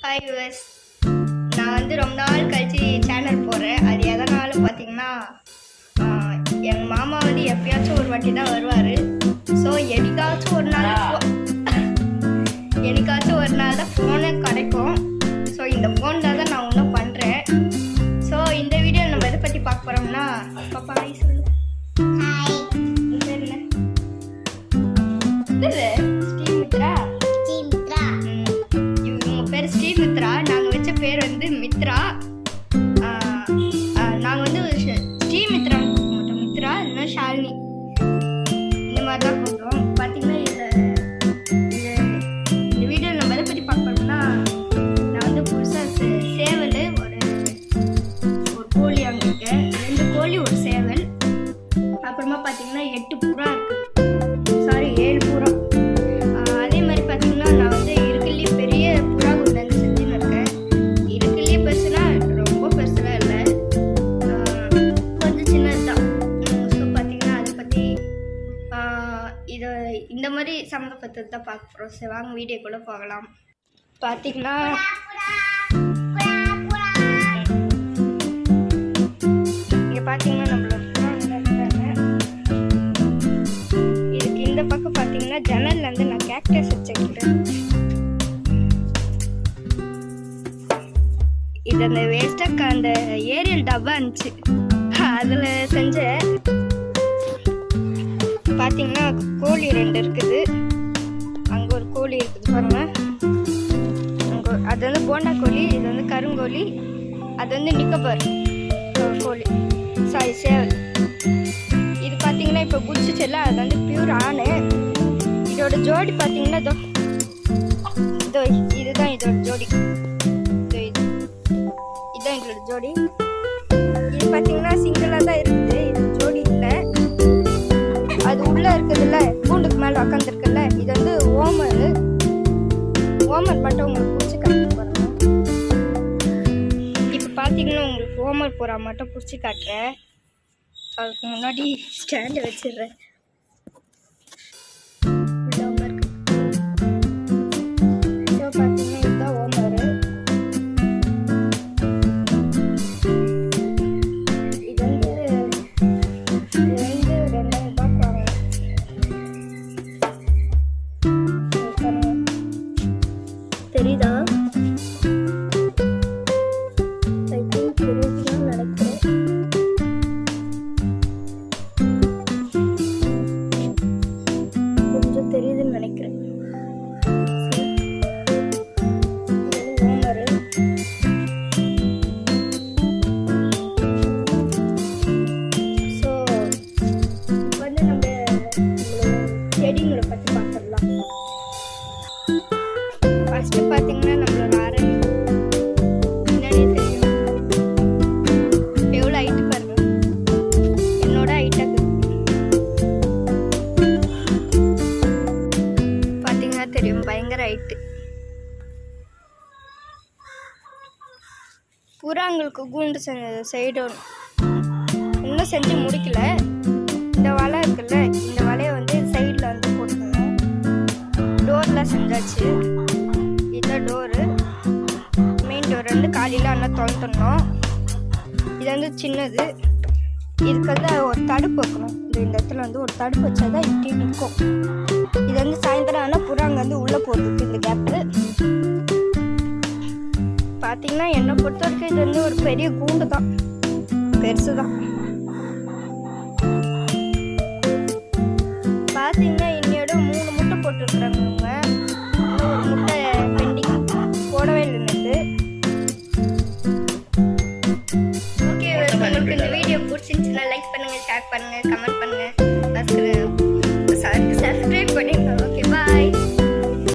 Hi US, நான் வந்து ரொம்ப நாள் கழிச்சு சேனல் போடுறேன். அது எதனாலும் பார்த்தீங்கன்னா எங்கள் மாமா வந்து எப்பயாச்சும் ஒரு வாட்டி தான் வருவார். ஸோ என்னைக்காச்சும் ஒரு நாள் தான் ஃபோனு கிடைக்கும். ஸோ இந்த ஃபோனில் தான் நான் ஒன்றும் பண்ணுறேன். ஸோ இந்த வீடியோ நம்ம எதை பற்றி பார்க்க போகிறோம்னா, பாப்பா ஹாய் சொல்லு. ஹாய். உன் பேர் என்ன? ஸ்ரீமித்ரா. இவங்க பேர் ஸ்ரீமித்ரா. நாங்கள் வச்ச பேர் வந்து மித்ரா. நாங்கள் வந்து ஸ்ரீமித்ரா மட்டும், மித்ரா இல்லைன்னா ஷாலினி இந்த மாதிரி தான் கூப்பிடுவோம். பார்த்தீங்கன்னா இந்த வீடியோவில் நம்ம எதை பற்றி பார்க்கணும்னா, நான் வந்து புதுசாக சேவல் ஒரு கோழி வாங்கியிருக்கேன். 2 கோழி ஒரு சேவல். அப்புறமா பார்த்தீங்கன்னா 8 புறா இருக்குது. சாரி 7 புறா. அதே மாதிரி பார்த்தீங்கன்னா நான் வந்து இருக்கலையே பெரிய புறா குண்டு வந்து செஞ்சுன்னு இருக்கேன். இருக்கலையே பெருசுனா ரொம்ப பெருசுலாம் இல்லை, கொஞ்சம் சின்னது தான். ஸோ பார்த்தீங்கன்னா அதை பற்றி இதை இந்த மாதிரி சம்மந்தப்பட்டது தான் பார்க்க போகிறோம். சரி வாங்க வீடியோக்குள்ளே போகலாம். பார்த்தீங்கன்னா இங்கே பார்த்தீங்கன்னா நம்மளோட புறா வந்து இருக்காங்க. இதுக்கு இந்த பக்கம் பார்த்தீங்கன்னா ஜன்னல்ல இருந்து நான் கேக்டஸ் வச்சுக்கிட்டேன். இது அந்த வேஸ்டாக அந்த ஏரியல் டப்பா இருந்துச்சு, அதில் செஞ்ச. பார்த்தீங்கன்னா கோழி 2 இருக்குது. அங்கே ஒரு கோழி இருக்குது பாருங்க. அங்கே அது வந்து போண்டா கோழி, இது வந்து கருங்கோழி, அது வந்து நிக்கபர் கோழி, சாரி சேவல். இது பார்த்தீங்கன்னா இப்போ குடிச்சிச்சல, அது வந்து பியூர் ஆணு. இதோட ஜோடி பார்த்தீங்கன்னா இதோ இதுதான் இதோட ஜோடி. இதுதான் இதோட ஜோடி. இது பார்த்தீங்கன்னா சிங்கிளாக தான் இருக்குது, இது ஜோடி இல்லை. அது உள்ளே இருக்குதுல்ல, கூண்டுக்கு மேலே உக்காந்துருக்குல்ல, இது வந்து ஓமர் மட்டும் உங்களுக்கு பிடிச்சி காட்டு பாருங்க. இப்போ பார்த்தீங்கன்னா உங்களுக்கு ஓமர் புறா மட்டும் பிடிச்சி காட்டுறேன். அதுக்கு முன்னாடி ஸ்டாண்டு வச்சிடுறேன். பார்த்தீங்கன்னா இதுதான் ஓமர். இது வந்து 2,000 ரூபாய் வாங்க. தெரியுதா? ஐ திங்க் தெரியுதுன்னு நினைக்கிறேன். கொஞ்சம் தெரியுதுன்னு நினைக்கிறேன். ஸோ வந்து நம்ம செடிங்களை பற்றி பார்த்துடலாம். ஃபர்ஸ்ட் பார்த்தீங்கன்னா நம்மளோட அரளி என்னன்னே தெரியும். எவ்வளோ ஹைட்டு பாருங்க, என்னோட ஹைட்டாக பார்த்தீங்கன்னா தெரியும், பயங்கர ஹைட்டு. புறாங்களுக்கு கூண்டு செய்யணும், இன்னும் செஞ்சு முடிக்கல. இந்த வலை இருக்குல்ல, இந்த வலையை வந்து சைடில் வந்து போட்டுக்கணும். டோரில் செஞ்சாச்சு. இதுதான் டோரு, மெயின் டோர் வந்து காலையில் ஆனால் திறந்துடணும். இது வந்து சின்னது. இதுக்கு வந்து ஒரு தடுப்பு வைக்கணும். இந்த இடத்துல வந்து ஒரு தடுப்பு வச்சா தான் இப்படி நிற்கும். இது வந்து சாயந்தரம் ஆனால் புறாங்க வந்து உள்ளே போகிறதுக்கு இந்த கேப்பு. பார்த்தீங்கன்னா என்னை பொறுத்த வரைக்கும் இது வந்து ஒரு பெரிய கூண்டு தான், பெருசு தான். பார்த்தீங்கன்னா இன்னையோட 3 முட்டை போட்டுருக்குறாங்க. இன்னும் ஒரு முட்டை பெண்டிங், போடவே இல்லை. ஓகே, உங்களுக்கு இந்த வீடியோ பிடிச்சிருந்துச்சுன்னா லைக் பண்ணுங்கள், ஷேர் பண்ணுங்கள், கமெண்ட் பண்ணுங்கள்.